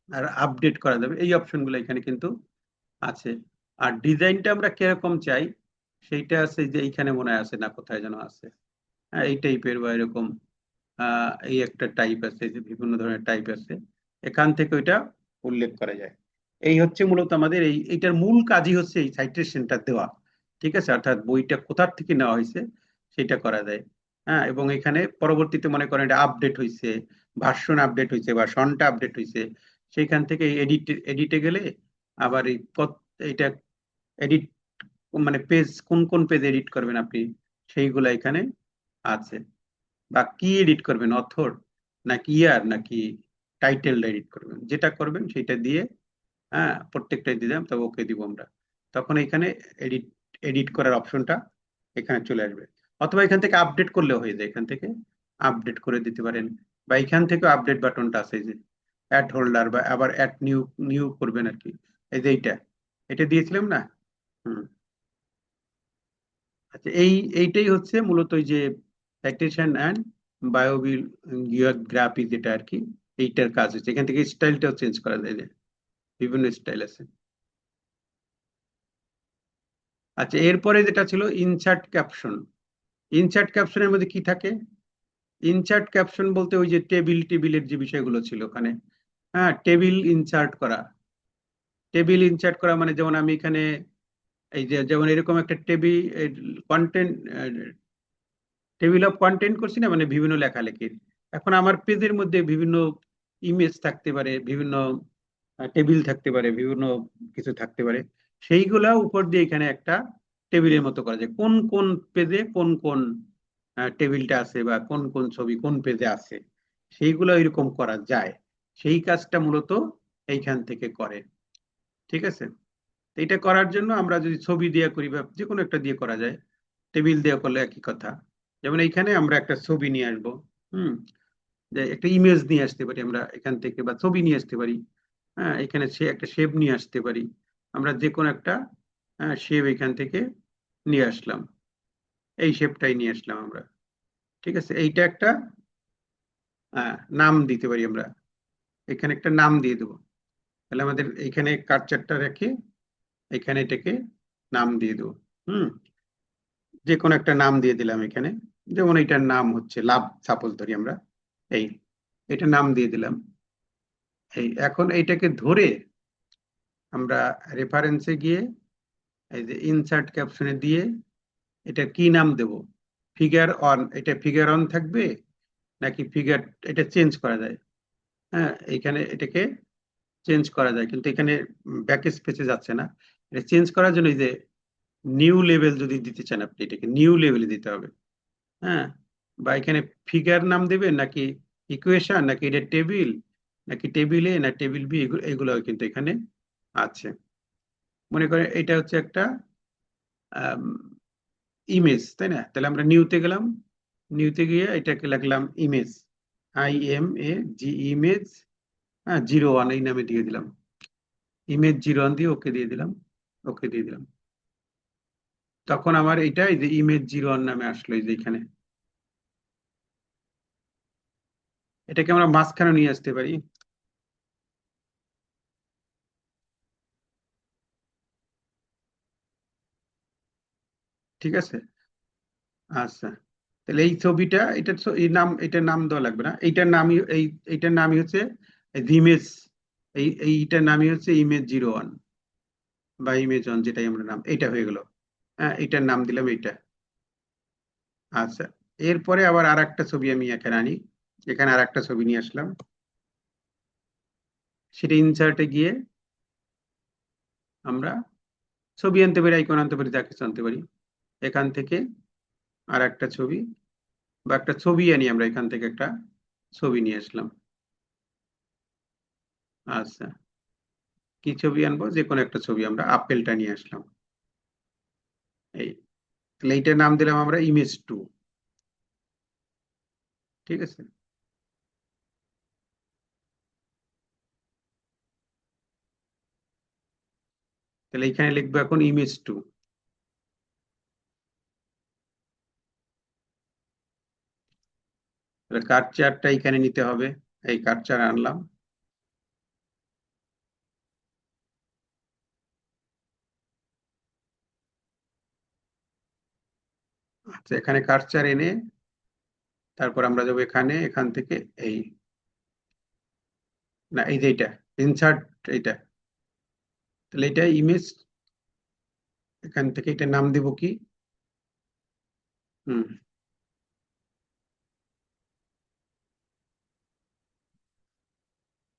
আর আপডেট করা যাবে। এই অপশনগুলো এখানে কিন্তু আছে। আর ডিজাইনটা আমরা কিরকম চাই সেইটা আছে যে এইখানে মনে হয় আছে, না কোথায় যেন আছে, হ্যাঁ এই টাইপের বা এরকম এই একটা টাইপ আছে, যে বিভিন্ন ধরনের টাইপ আছে, এখান থেকে ওইটা উল্লেখ করা যায়। এই হচ্ছে মূলত আমাদের এইটার মূল কাজই হচ্ছে এই সাইটেশনটা দেওয়া। ঠিক আছে, অর্থাৎ বইটা কোথার থেকে নেওয়া হয়েছে সেটা করা যায়। হ্যাঁ, এবং এখানে পরবর্তীতে মনে করেন এটা আপডেট হয়েছে, ভার্সন আপডেট হয়েছে বা সনটা আপডেট হয়েছে, সেইখান থেকে এডিটে গেলে আবার এইটা এডিট, মানে পেজ, কোন কোন পেজ এডিট করবেন আপনি সেইগুলা এখানে আছে। বা কি এডিট করবেন, অথর নাকি ইয়ার নাকি টাইটেল এডিট করবেন, যেটা করবেন সেটা দিয়ে হ্যাঁ প্রত্যেকটাই দিলাম, তবে ওকে দিব আমরা। তখন এখানে এডিট, এডিট করার অপশনটা এখানে চলে আসবে। অথবা এখান থেকে আপডেট করলেও হয়ে যায়, এখান থেকে আপডেট করে দিতে পারেন। বা এখান থেকে আপডেট বাটনটা আছে, এই যে অ্যাড হোল্ডার, বা আবার অ্যাড নিউ, নিউ করবেন আর কি, এই যে এইটা, এটা দিয়েছিলাম না। হুম, আচ্ছা, এইটাই হচ্ছে মূলত ওই যে সাইটেশন অ্যান্ড বায়োবিওগ্রাফি যেটা আর কি, এইটার কাজ হচ্ছে। এখান থেকে স্টাইলটাও চেঞ্জ করা যায়, যে বিভিন্ন স্টাইল আছে। আচ্ছা, এরপরে যেটা ছিল ইনসার্ট ক্যাপশন। ইনসার্ট ক্যাপশনের মধ্যে কি থাকে? ইনসার্ট ক্যাপশন বলতে ওই যে টেবিল, টেবিলের যে বিষয়গুলো ছিল ওখানে, হ্যাঁ টেবিল ইনসার্ট করা। টেবিল ইনসার্ট করা মানে যেমন আমি এখানে এই যে যেমন এরকম একটা table content, table of content করছি না, মানে বিভিন্ন লেখালেখির। এখন আমার পেজের মধ্যে বিভিন্ন ইমেজ থাকতে পারে, বিভিন্ন টেবিল থাকতে পারে, বিভিন্ন কিছু থাকতে পারে, সেইগুলা উপর দিয়ে এখানে একটা টেবিলের মতো করা যায়। কোন কোন পেজে কোন কোন টেবিলটা আছে বা কোন কোন ছবি কোন পেজে আছে, সেইগুলো এরকম করা যায়। সেই কাজটা মূলত এইখান থেকে করে। ঠিক আছে, তো এটা করার জন্য আমরা যদি ছবি দিয়ে করি বা যে কোনো একটা দিয়ে করা যায়, টেবিল দিয়ে করলে একই কথা। যেমন এইখানে আমরা একটা ছবি নিয়ে আসবো। হুম, যে একটা ইমেজ নিয়ে আসতে পারি আমরা এখান থেকে, বা ছবি নিয়ে আসতে পারি। হ্যাঁ, এখানে সে একটা শেপ নিয়ে আসতে পারি, আমরা যে কোনো একটা শেপ এখান থেকে নিয়ে আসলাম, এই শেপটাই নিয়ে আসলাম আমরা। ঠিক আছে, এইটা একটা নাম দিতে পারি আমরা, এখানে একটা নাম দিয়ে দেবো। তাহলে আমাদের এখানে কার্সারটা রেখে এখানে এটাকে নাম দিয়ে দেবো। হুম, যে কোনো একটা নাম দিয়ে দিলাম এখানে। যেমন এটার নাম হচ্ছে লাভ, সাপোজ ধরি আমরা, এই এটা নাম দিয়ে দিলাম। এই এখন এইটাকে ধরে আমরা রেফারেন্সে গিয়ে এই যে ইনসার্ট ক্যাপশনে দিয়ে এটা কি নাম দেব? ফিগার অন, এটা ফিগার অন থাকবে নাকি ফিগার, এটা চেঞ্জ করা যায়। হ্যাঁ, এখানে এটাকে চেঞ্জ করা যায়, কিন্তু এখানে ব্যাক স্পেসে যাচ্ছে না। এটা চেঞ্জ করার জন্য এই যে নিউ লেভেল যদি দিতে চান আপনি এটাকে নিউ লেভেলে দিতে হবে। হ্যাঁ, বা এখানে ফিগার নাম দেবেন নাকি ইকুয়েশন নাকি এটা টেবিল নাকি টেবিল এ না টেবিল বি, এগুলো কিন্তু এখানে আছে। মনে করেন এটা হচ্ছে একটা ইমেজ, তাই না? তাহলে আমরা নিউতে গেলাম, নিউতে গিয়ে এটাকে লিখলাম ইমেজ, IMAG ইমেজ, হ্যাঁ 01 এই নামে দিয়ে দিলাম, ইমেজ 01 দিয়ে ওকে দিয়ে দিলাম, ওকে দিয়ে দিলাম। তখন আমার এটা এই যে ইমেজ 01 নামে আসলো এই যে এখানে। এটাকে আমরা মাঝখানে নিয়ে আসতে পারি। ঠিক আছে, আচ্ছা। তাহলে এই ছবিটা এটা এই নাম, এটার নাম দেওয়া লাগবে না, এইটার নামই এইটার নামই হচ্ছে ইমেজ, এইটার নামই হচ্ছে ইমেজ 01 বা ইমেজ 1, যেটাই আমরা নাম, এটা হয়ে গেল। হ্যাঁ, এটার নাম দিলাম এইটা। আচ্ছা, এরপরে আবার আর একটা ছবি আমি এখানে আনি, এখানে আর একটা ছবি নিয়ে আসলাম, সেটা ইনসার্টে গিয়ে আমরা ছবি আনতে পারি, আইকন আনতে পারি, যা কিছু আনতে পারি। এখান থেকে আর একটা ছবি বা একটা ছবি আনি, আমরা এখান থেকে একটা ছবি নিয়ে আসলাম। আচ্ছা, কি ছবি আনবো? যে কোনো একটা ছবি, আমরা আপেলটা নিয়ে আসলাম। এই, তাহলে এইটার নাম দিলাম আমরা ইমেজ 2। ঠিক আছে, তাহলে এখানে লিখবো এখন ইমেজ 2। তাহলে কার্সারটা এখানে নিতে হবে, এই কার্সার আনলাম। আচ্ছা, এখানে কার্সার এনে তারপর আমরা যাবো এখানে, এখান থেকে এই, না এই যে এটা ইনসার্ট, এইটা, তাহলে এটা ইমেজ, এখান থেকে এটা নাম দিব কি? হুম,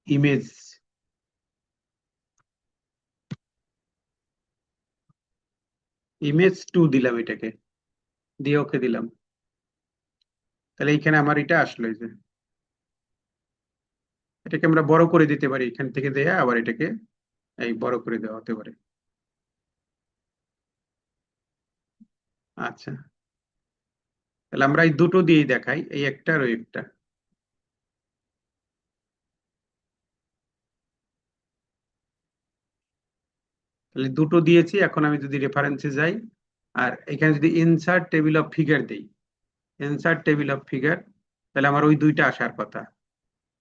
ইমেজ, ইমেজ 2 দিলাম এটাকে, দিয়ে ওকে দিলাম। তাহলে এইখানে আমার এটা আসলো, এই যে এটাকে আমরা বড় করে দিতে পারি, এখান থেকে দেয়া আবার এটাকে এই বড় করে দেওয়া হতে পারে। আচ্ছা, তাহলে আমরা এই দুটো দিয়েই দেখাই, এই একটা আর ওই একটা। তাহলে দুটো দিয়েছি, এখন আমি যদি রেফারেন্সে যাই আর এখানে যদি ইনসার্ট টেবিল অফ ফিগার দেই, ইনসার্ট টেবিল অফ ফিগার, তাহলে আমার ওই দুইটা আসার কথা।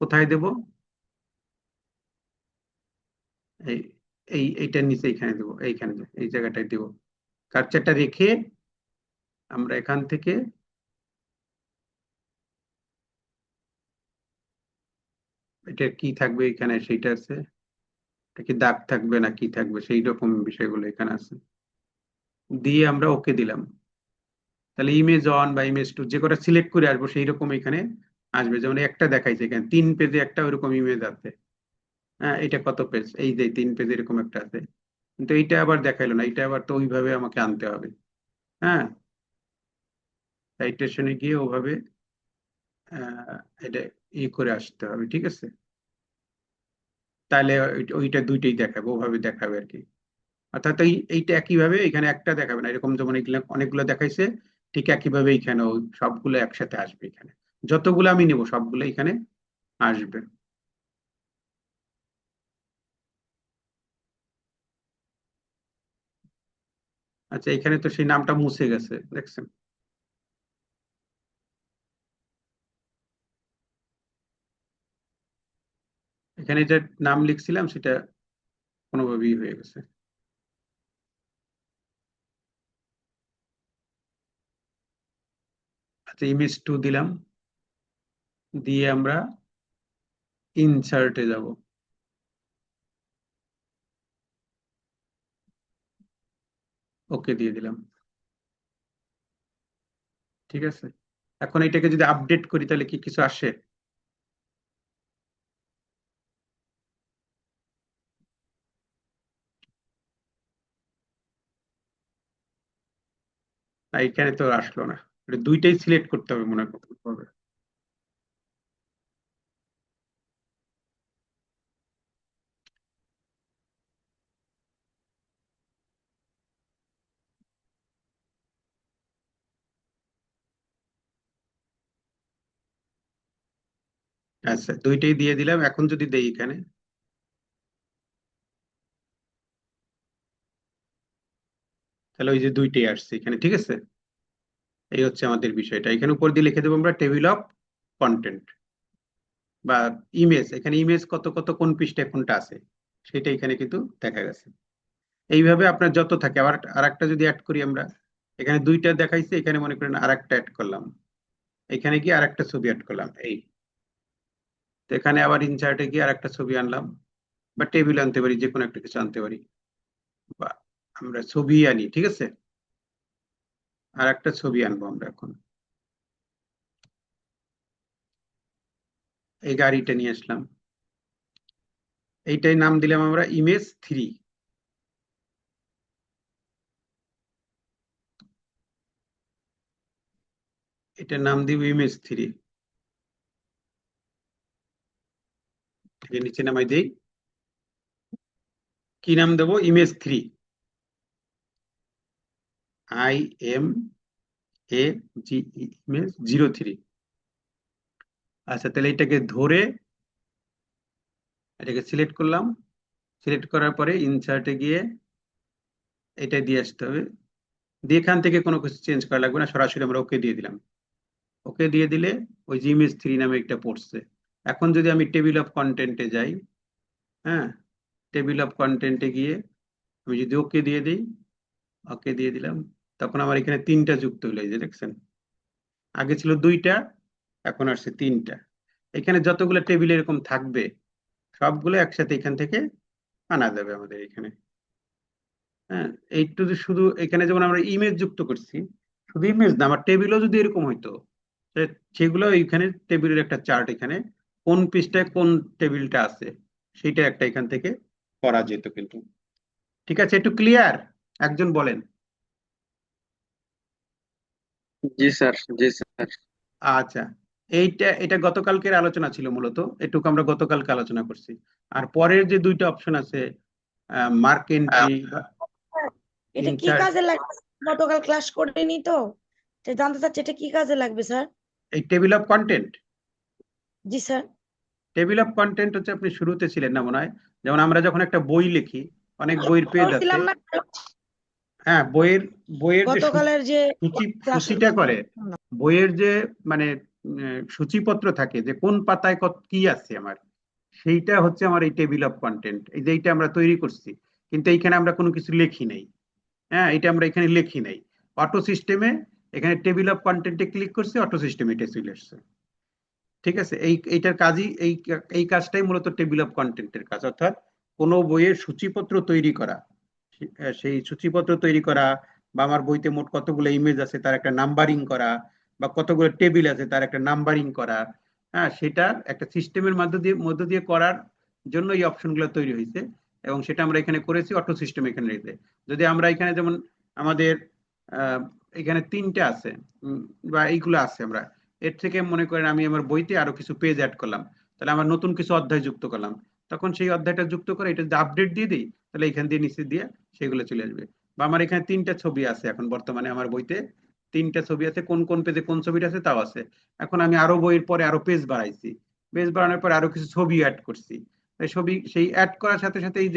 কোথায় দেব? এই এইটার নিচে এইখানে দেবো, এইখানে এই জায়গাটায় দেবো। কার্সারটা রেখে আমরা এখান থেকে এটা কি থাকবে এখানে, সেইটা আছে, এটা কি দাগ থাকবে না কি থাকবে, সেই রকম বিষয়গুলো এখানে আছে, দিয়ে আমরা ওকে দিলাম। তাহলে ইমেজ 1 বা ইমেজ 2 যে কটা সিলেক্ট করে আসবো সেই রকম এখানে আসবে। যেমন একটা দেখাইছে এখানে 3 পেজে একটা ওইরকম ইমেজ আছে। হ্যাঁ, এটা কত পেজ? এই যে 3 পেজ এরকম একটা আছে, কিন্তু এইটা আবার দেখাইলো না, এটা আবার তো ওইভাবে আমাকে আনতে হবে। হ্যাঁ, সাইটেশনে গিয়ে ওভাবে এটা করে আসতে হবে। ঠিক আছে, তাহলে ওইটা দুইটাই দেখাবে, ওভাবে দেখাবে আর কি। অর্থাৎ এইটা একইভাবে এখানে একটা দেখাবে না, এরকম যেমন এগুলো অনেকগুলো দেখাইছে, ঠিক একইভাবে এখানেও সবগুলো একসাথে আসবে এখানে, যতগুলো আমি নেব সবগুলো এখানে আসবে। আচ্ছা, এখানে তো সেই নামটা মুছে গেছে, দেখছেন? এখানে যে নাম লিখছিলাম সেটা কোনোভাবেই হয়ে গেছে। আচ্ছা, ইমেজ 2 দিলাম, দিয়ে আমরা ইনসার্টে যাব। ওকে দিয়ে দিলাম। ঠিক আছে, এখন এটাকে যদি আপডেট করি তাহলে কি কিছু আসে? না, এখানে তো আসলো না, এটা দুইটাই সিলেক্ট করতে হবে মনে হবে। আচ্ছা, দুইটাই দিয়ে দিলাম। এখন যদি দেই এখানে, তাহলে ওই যে দুইটাই আসছে এখানে, ঠিক আছে। এই হচ্ছে আমাদের বিষয়টা। এখানে উপর দিয়ে লিখে দেবো আমরা টেবিল অফ কন্টেন্ট বা ইমেজ। এখানে ইমেজ কত কত কোন পৃষ্ঠায় কোনটা আছে সেটা এখানে কিন্তু দেখা গেছে। এইভাবে আপনার যত থাকে। আবার আরেকটা যদি অ্যাড করি আমরা, এখানে দুইটা দেখাইছে, এখানে মনে করেন আরেকটা অ্যাড করলাম, এখানে গিয়ে আরেকটা ছবি অ্যাড করলাম। এই তো এখানে আবার ইনসার্টে গিয়ে আরেকটা ছবি আনলাম, বা টেবিল আনতে পারি, যে কোনো একটা কিছু আনতে পারি, বা আমরা ছবি আনি, ঠিক আছে। আর একটা ছবি আনবো আমরা এখন। এই গাড়িটা নিয়ে আসলাম, এইটাই নাম দিলাম আমরা ইমেজ 3। এটার নাম দিব ইমেজ 3। নিচে নামাই দেই, কি নাম দেবো? Image 3, IMAG, image 03। আচ্ছা, তাহলে এটাকে ধরে এটাকে সিলেক্ট করলাম। সিলেক্ট করার পরে ইনসার্টে গিয়ে এটা দিয়ে আসতে হবে। দিয়ে এখান থেকে কোনো কিছু চেঞ্জ করা লাগবে না, সরাসরি আমরা ওকে দিয়ে দিলাম। ওকে দিয়ে দিলে ওই যে ইমেজ 3 নামে একটা পড়ছে। এখন যদি আমি টেবিল অফ কন্টেন্টে যাই, হ্যাঁ, টেবিল অফ কন্টেন্টে গিয়ে আমি যদি ওকে দিয়ে দিই, ওকে দিয়ে দিলাম, তখন আমার এখানে 3টা যুক্ত হলো। এই যে দেখছেন, আগে ছিল 2টা, এখন আসছে 3টা। এখানে যতগুলো টেবিল এরকম থাকবে সবগুলো একসাথে এখান থেকে আনা যাবে আমাদের এখানে। হ্যাঁ, এইটু যে শুধু এখানে যেমন আমরা ইমেজ যুক্ত করছি, শুধু ইমেজ না, আমার টেবিলও যদি এরকম হইতো, সেগুলো এইখানে টেবিলের একটা চার্ট, এখানে কোন পৃষ্ঠায় কোন টেবিলটা আছে সেটা একটা এখান থেকে করা যেত কিন্তু। ঠিক আছে, একটু ক্লিয়ার? একজন বলেন। জি স্যার, জি স্যার। আচ্ছা, এটা গতকালকের আলোচনা ছিল মূলত, এটুকু আমরা গতকালকে আলোচনা করছি। আর পরের যে 2টা অপশন আছে, মার্ক এন্ট্রি বা স্যার, এটা কি ইনসার্ট, কাজে লাগবে? গতকাল ক্লাস করিনি তো, তাই জানতে চাচ্ছি এটা কি কাজে লাগবে স্যার? এই table of content. G sir. Table of content হচ্ছে, আপনি শুরুতে ছিলেন না মনে হয়, যেমন আমরা যখন একটা বই লিখি, অনেক বইয়ের পেজ আছে। করছিলাম না হ্যাঁ, বইয়ের বইয়ের যে গতকালের যে ক্লাস। সূচিটা করে, বইয়ের যে মানে সূচিপত্র থাকে, যে কোন পাতায় কত কি আছে আমার, সেইটা হচ্ছে আমার এই টেবিল অফ কন্টেন্ট। এই যে এইটা আমরা তৈরি করছি, কিন্তু এইখানে আমরা কোনো কিছু লিখি নাই। হ্যাঁ, এটা আমরা এখানে লিখি নাই। অটো সিস্টেমে এখানে টেবিল অফ কন্টেন্টে ক্লিক করছি, অটো সিস্টেমে এটা চলে আসছে। ঠিক আছে, এইটার কাজই এই কাজটাই মূলত টেবিল অফ কন্টেন্টের কাজ, অর্থাৎ কোনো বইয়ের সূচিপত্র তৈরি করা। সেই সূচিপত্র তৈরি করা, বা আমার বইতে মোট কতগুলো ইমেজ আছে তার একটা নাম্বারিং করা, বা কতগুলো টেবিল আছে তার একটা নাম্বারিং করা। হ্যাঁ, সেটা একটা সিস্টেমের মধ্য দিয়ে করার জন্য এই অপশনগুলো তৈরি হয়েছে, এবং সেটা আমরা এখানে করেছি অটো সিস্টেম এখানে রেখে। যদি আমরা এখানে যেমন আমাদের এখানে 3টে আছে, বা এইগুলো আছে, আমরা এর থেকে মনে করেন আমি আমার বইতে আরো কিছু পেজ অ্যাড করলাম, তাহলে আমার নতুন কিছু অধ্যায় যুক্ত করলাম, তখন সেই অধ্যায়টা যুক্ত করে এটা যদি আপডেট দিয়ে দিই, তাহলে এখান দিয়ে নিচে দিয়ে সেগুলো চলে আসবে। বা আমার এখানে 3টা ছবি আছে এখন বর্তমানে, আমার বইতে 3টা ছবি আছে, কোন কোন পেজে কোন ছবিটা আছে তাও আছে। এখন আমি আরো বইয়ের পরে আরো পেজ বাড়াইছি, পেজ বাড়ানোর পরে আরো কিছু ছবি অ্যাড করছি। ছবি সেই অ্যাড করার সাথে সাথে এই